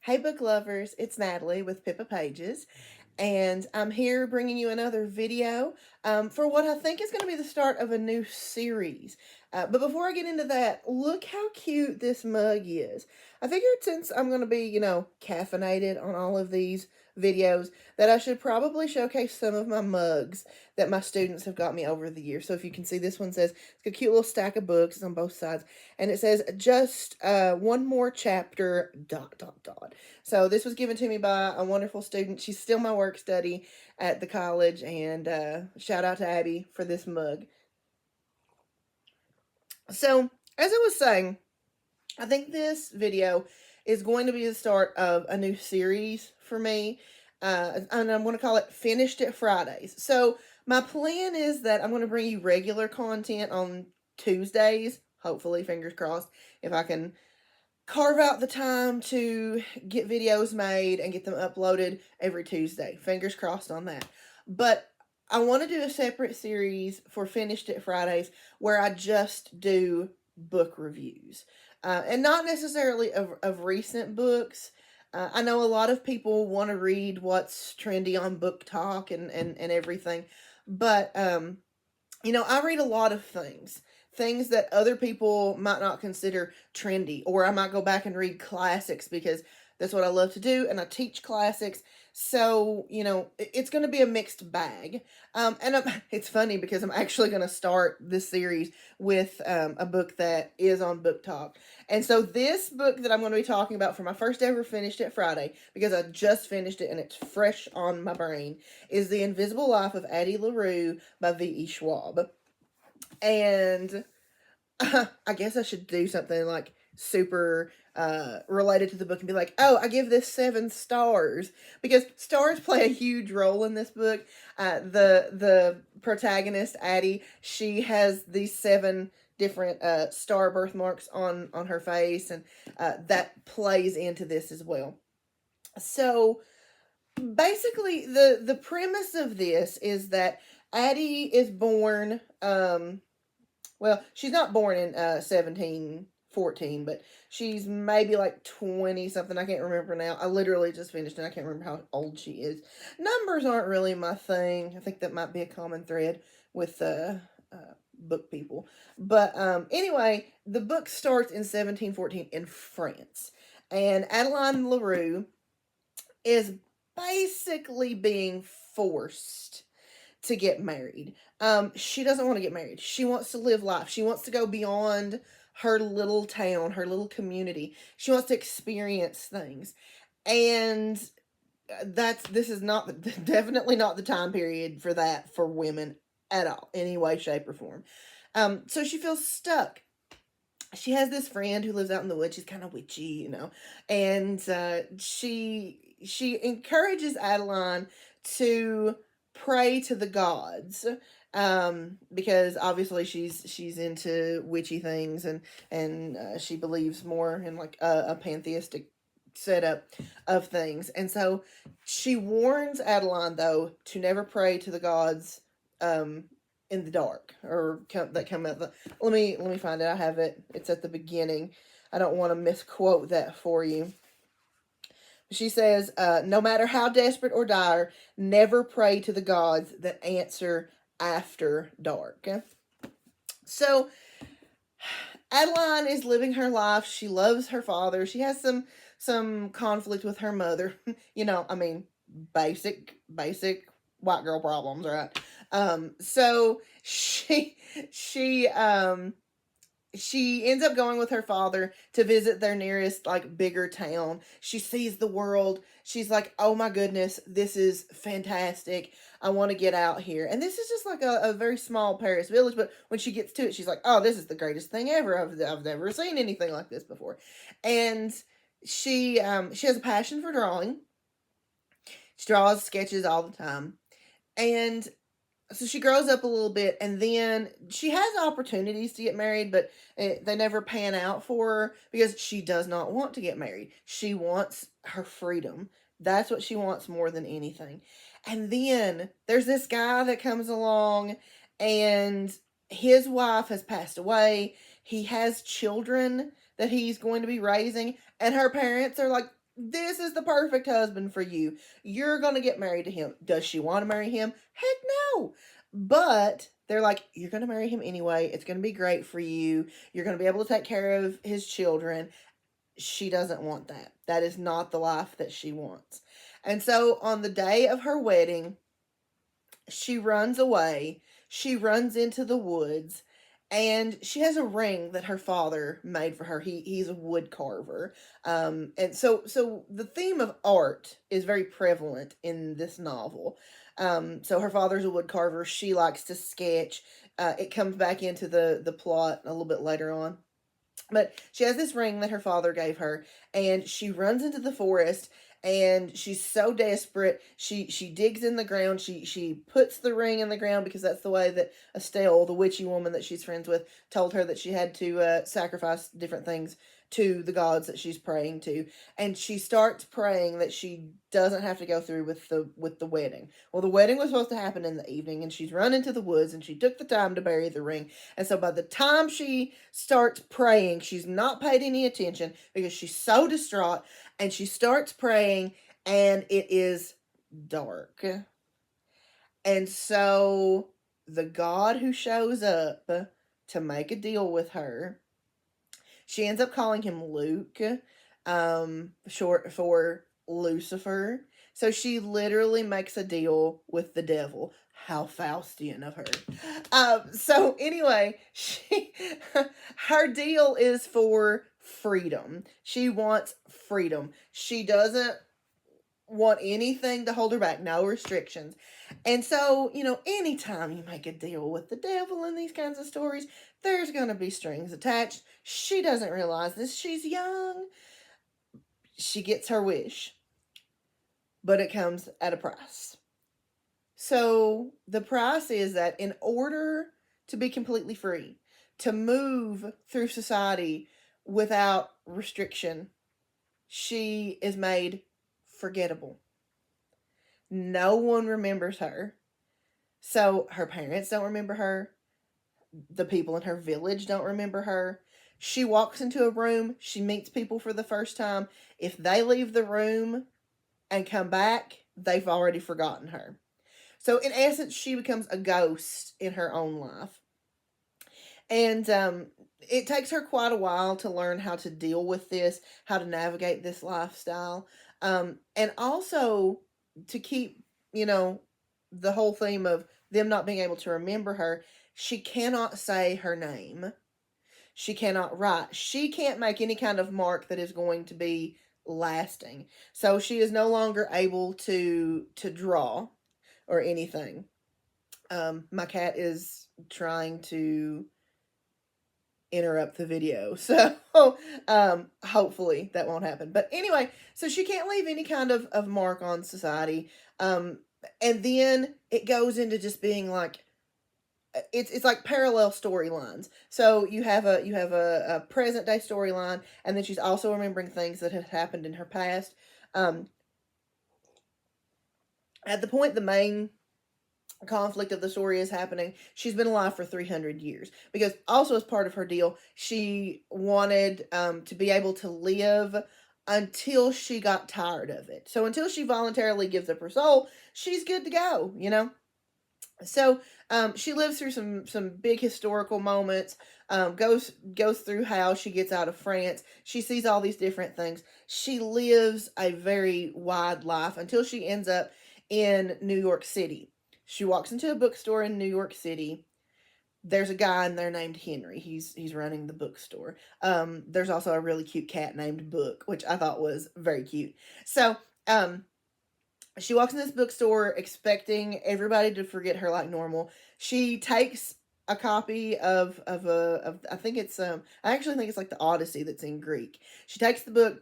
Hey, book lovers, it's Natalie with Pippa Pages, and I'm here bringing you another video for what I think is going to be the start of a new series. But before I get into that, look how cute this mug is. I figured since I'm going to be, caffeinated on all of these videos, that I should probably showcase some of my mugs that my students have got me over the years. So if you can see, this one says, it's a cute little stack of books on both sides, and it says, just one more chapter, dot, dot, dot. So this was given to me by a wonderful student. She's still my work study at the college, and shout out to Abby for this mug. So, as I was saying, I think this video is going to be the start of a new series for me, and I'm going to call it Finished It Fridays. So, my plan is that I'm going to bring you regular content on Tuesdays, hopefully, fingers crossed, if I can carve out the time to get videos made and get them uploaded every Tuesday. Fingers crossed on that. But I want to do a separate series for Finished It Fridays where I just do book reviews. And not necessarily of recent books. I know a lot of people want to read what's trendy on Book Talk and everything. But, I read a lot of things that other people might not consider trendy, or I might go back and read classics because that's what I love to do, and I teach classics. So, it's going to be a mixed bag. It's funny because I'm actually going to start this series with a book that is on Book Talk. And so, this book that I'm going to be talking about for my first ever Finished It Friday, because I just finished it and it's fresh on my brain, is The Invisible Life of Addie LaRue by V.E. Schwab. And I guess I should do something like super related to the book and be like, oh, I give this 7 stars, because stars play a huge role in this book. The protagonist Addie, she has these 7 different star birthmarks on her face, and that plays into this as well. So basically, the premise of this is that Addie is born. Well, she's not born in 1714, but she's maybe like 20 something. I can't remember now. I literally just finished and I can't remember how old she is. Numbers aren't really my thing. I think that might be a common thread with book people. But anyway, the book starts in 1714 in France. And Adeline LaRue is basically being forced to get married. She doesn't want to get married. She wants to live life. She wants to go beyond her little town, her little community. She wants to experience things. And this is not definitely not the time period for that for women at all, any way, shape, or form. So she feels stuck. She has this friend who lives out in the woods. She's kind of witchy, and she encourages Adeline to pray to the gods, because obviously she's into witchy things, and she believes more in like a pantheistic setup of things. And so she warns Adeline, though, to never pray to the gods in the dark, or that come out. Let me find it. I have it. It's at the beginning. I don't want to misquote that for you. She says, no matter how desperate or dire, never pray to the gods that answer after dark. So Adeline is living her life. She loves her father. She has some conflict with her mother. Basic white girl problems, right? So she ends up going with her father to visit their nearest, like, bigger town. She sees the world. She's like, oh my goodness, this is fantastic. I want to get out here. And this is just like a very small Paris village, but when she gets to it, she's like, oh, this is the greatest thing ever. I've never seen anything like this before. And she has a passion for drawing. She draws sketches all the time. And so she grows up a little bit, and then she has opportunities to get married, but they never pan out for her because she does not want to get married. She wants her freedom. That's what she wants more than anything. And then there's this guy that comes along, and his wife has passed away. He has children that he's going to be raising, and her parents are like This is the perfect husband for you. You're going to get married to him. Does she want to marry him? Heck no. But they're like, you're going to marry him anyway. It's going to be great for you. You're going to be able to take care of his children. She doesn't want that. That is not the life that she wants. And so on the day of her wedding, she runs away. She runs into the woods, and she has a ring that her father made for her. He's a wood carver. And so the theme of art is very prevalent in this novel. So her father's a wood carver. She likes to sketch. It comes back into the plot a little bit later on. But she has this ring that her father gave her, and she runs into the forest, and she's so desperate. She digs in the ground. She puts the ring in the ground because that's the way that Estelle, the witchy woman that she's friends with, told her that she had to sacrifice different things to the gods that she's praying to. And she starts praying that she doesn't have to go through with the wedding. Well, the wedding was supposed to happen in the evening, and she's run into the woods, and she took the time to bury the ring. And so by the time she starts praying, she's not paid any attention because she's so distraught, and she starts praying, and it is dark. And so the god who shows up to make a deal with her, she ends up calling him Luke, short for Lucifer. So she literally makes a deal with the devil. How Faustian of her. So anyway, her deal is for freedom. She wants freedom. She doesn't want anything to hold her back, no restrictions. And so, anytime you make a deal with the devil in these kinds of stories, there's going to be strings attached. She doesn't realize this. She's young. She gets her wish, but it comes at a price. So the price is that in order to be completely free, to move through society without restriction, she is made forgettable. No one remembers her. So her parents don't remember her. The people in her village don't remember her. She walks into a room. She meets people for the first time. If they leave the room and come back, they've already forgotten her. So in essence, she becomes a ghost in her own life. And it takes her quite a while to learn how to deal with this, how to navigate this lifestyle. And also to keep, the whole theme of them not being able to remember her, she cannot say her name. She cannot write. She can't make any kind of mark that is going to be lasting. So she is no longer able to draw or anything. My cat is trying to interrupt the video, so hopefully that won't happen. But anyway, so she can't leave any kind of mark on society. And then it goes into just being like, it's like parallel storylines. So you have a present day storyline, and then she's also remembering things that have happened in her past. At the point the main conflict of the story is happening, she's been alive for 300 years, because also as part of her deal, she wanted to be able to live until she got tired of it. So until she voluntarily gives up her soul, she's good to go, So she lives through some big historical moments, goes through how she gets out of France. She sees all these different things. She lives a very wide life until she ends up in New York City. She walks into a bookstore in New York City. There's a guy in there named Henry. He's running the bookstore. There's also a really cute cat named Book, which I thought was very cute. So, she walks in this bookstore expecting everybody to forget her like normal. She takes a copy of I think it's I actually think it's like the Odyssey that's in Greek. She takes the book.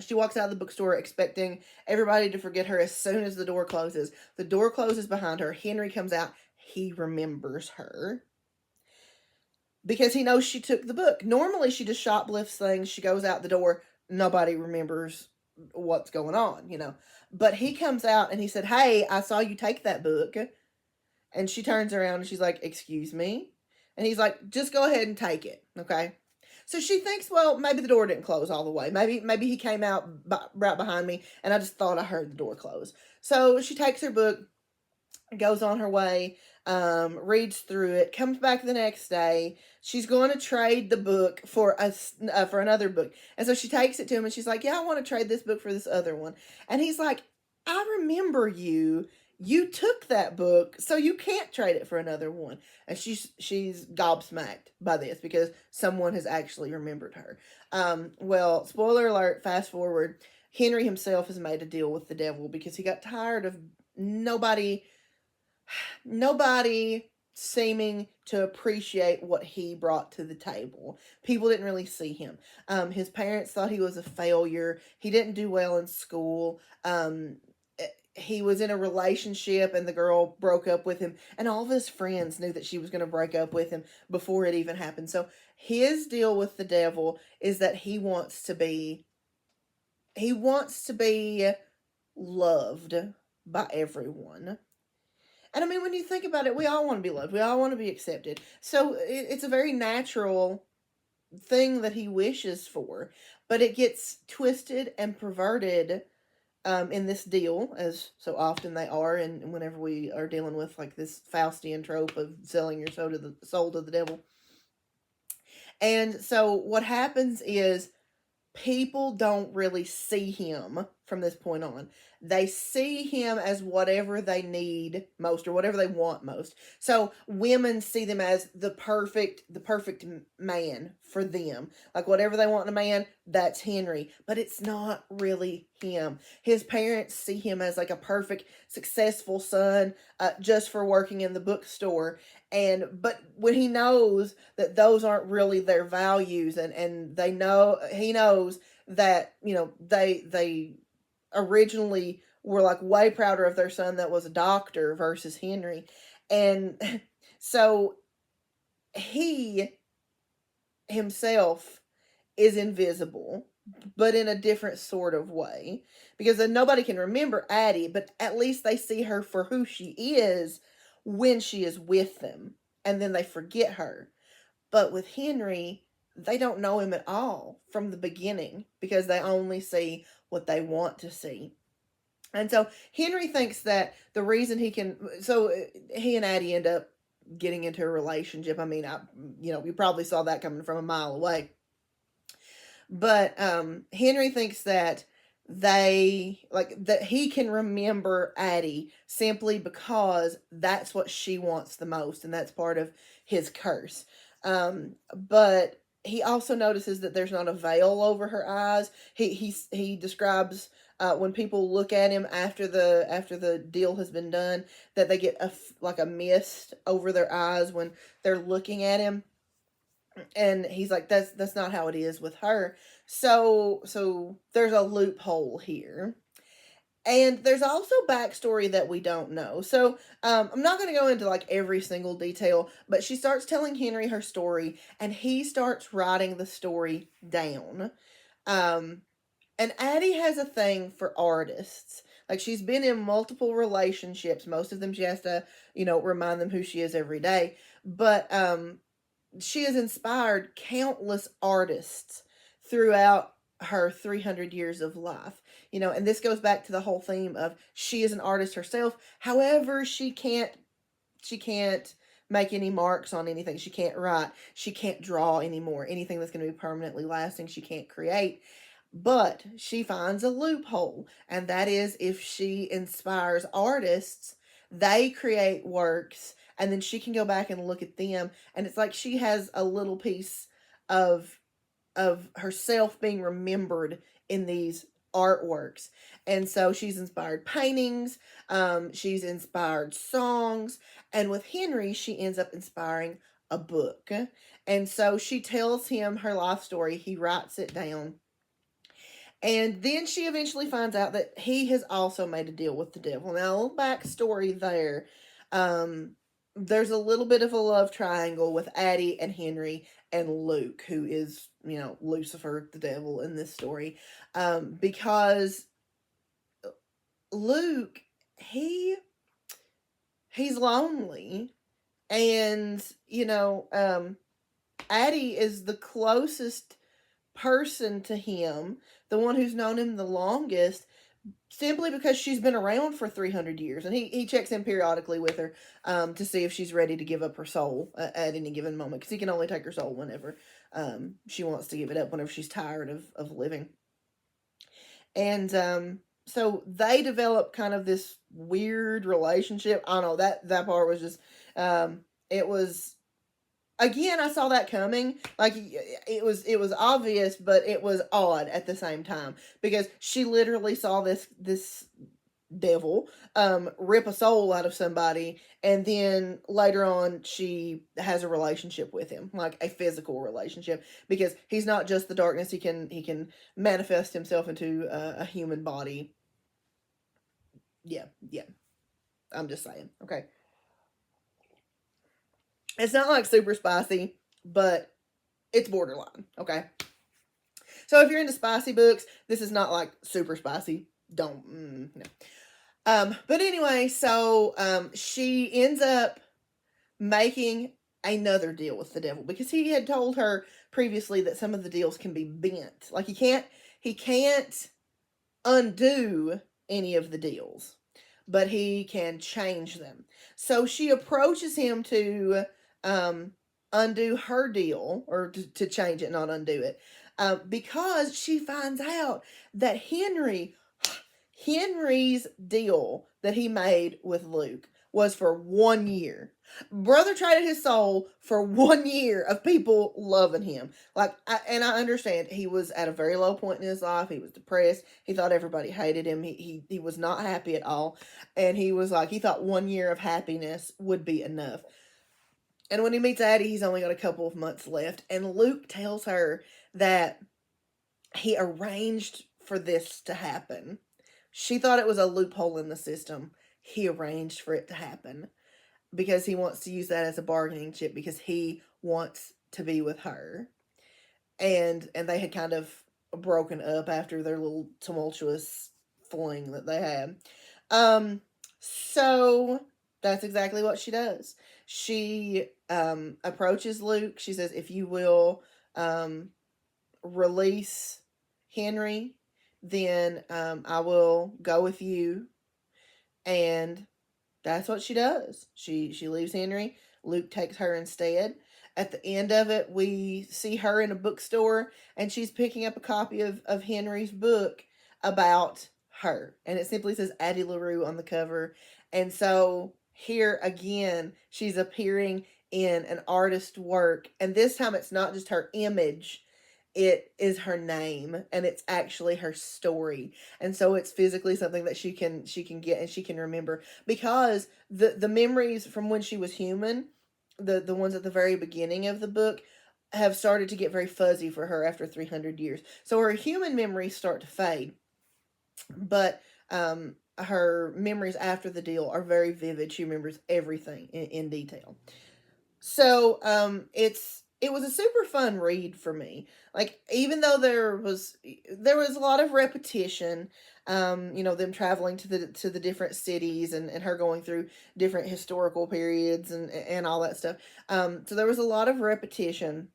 She walks out of the bookstore expecting everybody to forget her as soon as the door closes. The door closes behind her. Henry comes out. He remembers her because he knows she took the book. Normally, she just shoplifts things. She goes out the door. Nobody remembers what's going on, But he comes out and he said, "Hey, I saw you take that book." And she turns around and she's like, "Excuse me?" And he's like, "Just go ahead and take it, okay?" So she thinks, well, maybe the door didn't close all the way. Maybe he came out right behind me, and I just thought I heard the door close. So she takes her book, goes on her way, reads through it, comes back the next day. She's going to trade the book for another book, and so she takes it to him, and she's like, "Yeah, I want to trade this book for this other one." And he's like, "I remember you. You took that book, so you can't trade it for another one." And she's gobsmacked by this because someone has actually remembered her. Well, spoiler alert. Fast forward. Henry himself has made a deal with the devil because he got tired of nobody nobody seeming to appreciate what he brought to the table. People didn't really see him. His parents thought he was a failure. He didn't do well in school. He was in a relationship and the girl broke up with him, and all of his friends knew that she was going to break up with him before it even happened. So his deal with the devil is that he wants to be loved by everyone. And I mean, when you think about it, we all want to be loved. We all want to be accepted. So it's a very natural thing that he wishes for, but it gets twisted and perverted in this deal, as so often they are, and whenever we are dealing with like this Faustian trope of selling your soul to the devil. And so what happens is people don't really see him from this point on. They see him as whatever they need most or whatever they want most. So women see them as the perfect man for them. Like whatever they want in a man, that's Henry. But it's not really him. His parents see him as like a perfect, successful son, just for working in the bookstore. But when he knows that those aren't really their values, and he knows that they originally were like way prouder of their son that was a doctor versus Henry. And so he himself is invisible, but in a different sort of way, because then nobody can remember Addie, but at least they see her for who she is when she is with them, and then they forget her. But with Henry, they don't know him at all from the beginning because they only see what they want to see. And so Henry thinks that the reason he and Addie end up getting into a relationship. I mean, you probably saw that coming from a mile away. But Henry thinks that that he can remember Addie simply because that's what she wants the most, and that's part of his curse. But he also notices that there's not a veil over her eyes. He describes when people look at him after the deal has been done, that they get like a mist over their eyes when they're looking at him. And he's like, that's not how it is with her. So there's a loophole here. And there's also backstory that we don't know. So I'm not going to go into like every single detail, but she starts telling Henry her story, and he starts writing the story down. Um, and Addie has a thing for artists. Like, she's been in multiple relationships. Most of them she has to, remind them who she is every day. But she has inspired countless artists throughout her 300 years of life. And this goes back to the whole theme of she is an artist herself. However, she can't make any marks on anything. She can't write. She can't draw anymore. Anything that's going to be permanently lasting, she can't create. But she finds a loophole, and that is if she inspires artists, they create works, and then she can go back and look at them, and it's like she has a little piece of herself being remembered in these artworks. And so she's inspired paintings, she's inspired songs, and with Henry, she ends up inspiring a book. And so she tells him her life story, he writes it down. And then she eventually finds out that he has also made a deal with the devil. Now, a little backstory there. There's a little bit of a love triangle with Addie and Henry and Luke, who is, Lucifer, the devil in this story. Because Luke, he's lonely. And, Addie is the closest person to him, the one who's known him the longest, simply because she's been around for 300 years. And he checks in periodically with her to see if she's ready to give up her soul at any given moment, because he can only take her soul whenever she wants to give it up, whenever she's tired of living. And so they develop kind of this weird relationship. I don't know, that part was just it was, again, I saw that coming. Like, it was obvious, but it was odd at the same time, because she literally saw this devil rip a soul out of somebody, and then later on she has a relationship with him, like a physical relationship, because he's not just the darkness. He can manifest himself into a human body. Yeah, yeah. I'm just saying. Okay, it's not like super spicy, but it's borderline. Okay, so if you're into spicy books, this is not like super spicy. Don't no. But anyway, so she ends up making another deal with the devil, because he had told her previously that some of the deals can be bent. Like, he can't undo any of the deals, but he can change them. So she approaches him to um, undo her deal, or to change it, not undo it, because she finds out that Henry's deal that he made with Luke was for 1 year. Brother traded his soul for 1 year of people loving him. Like, and I understand he was at a very low point in his life. He was depressed. He thought everybody hated him. He was not happy at all. And he was like, he thought 1 year of happiness would be enough. And when he meets Addie, he's only got a couple of months left. And Luke tells her that he arranged for this to happen. She thought it was a loophole in the system. He arranged for it to happen because he wants to use that as a bargaining chip, because he wants to be with her. And they had kind of broken up after their little tumultuous fling that they had. So that's exactly what she does. She approaches Luke. She says, if you will release Henry, then I will go with you. And that's what she does. She leaves Henry. Luke takes her instead. At the end of it, we see her in a bookstore, and she's picking up a copy of Henry's book about her. And it simply says Addie LaRue on the cover. And so here again, she's appearing in an artist's work. And this time it's not just her image, it is her name, and it's actually her story. And so it's physically something that she can get and she can remember, because the memories from when she was human, the ones at the very beginning of the book, have started to get very fuzzy for her after 300 years. So her human memories start to fade, but her memories after the deal are very vivid. She remembers everything in detail. So it was a super fun read for me. Like, even though there was a lot of repetition, them traveling to the different cities, and her going through different historical periods, and all that stuff. So there was a lot of repetition,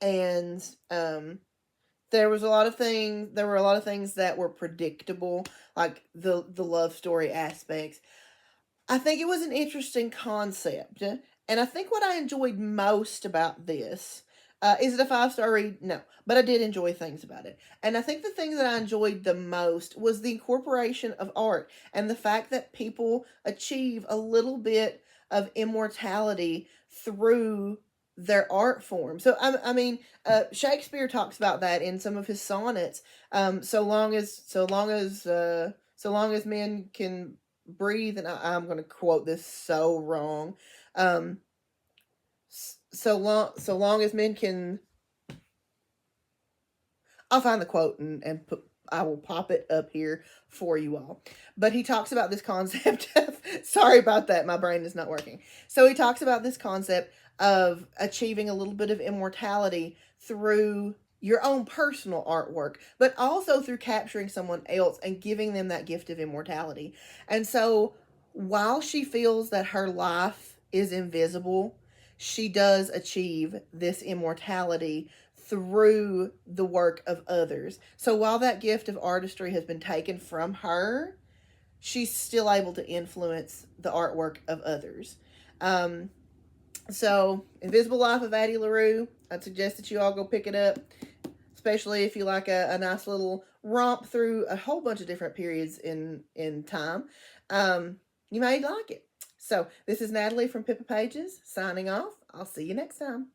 and there were a lot of things that were predictable, like the love story aspects. I think it was an interesting concept. And I think what I enjoyed most about this, is it a 5-star read? No. But I did enjoy things about it. And I think the thing that I enjoyed the most was the incorporation of art, and the fact that people achieve a little bit of immortality through their art form. So, I mean, Shakespeare talks about that in some of his sonnets. So long as men can breathe, and I'm going to quote this so wrong. Um, so long as men can, I'll find the quote and I will pop it up here for you all. But he talks about this concept of, sorry about that, my brain is not working. So he talks about this concept of achieving a little bit of immortality through your own personal artwork, but also through capturing someone else and giving them that gift of immortality. And so while she feels that her life is invisible, she does achieve this immortality through the work of others. So while that gift of artistry has been taken from her, she's still able to influence the artwork of others. Um, so, Invisible Life of Addie LaRue, I'd suggest that you all go pick it up, especially if you like a nice little romp through a whole bunch of different periods in time. You may like it. So, this is Natalie from Pippa Pages signing off. I'll see you next time.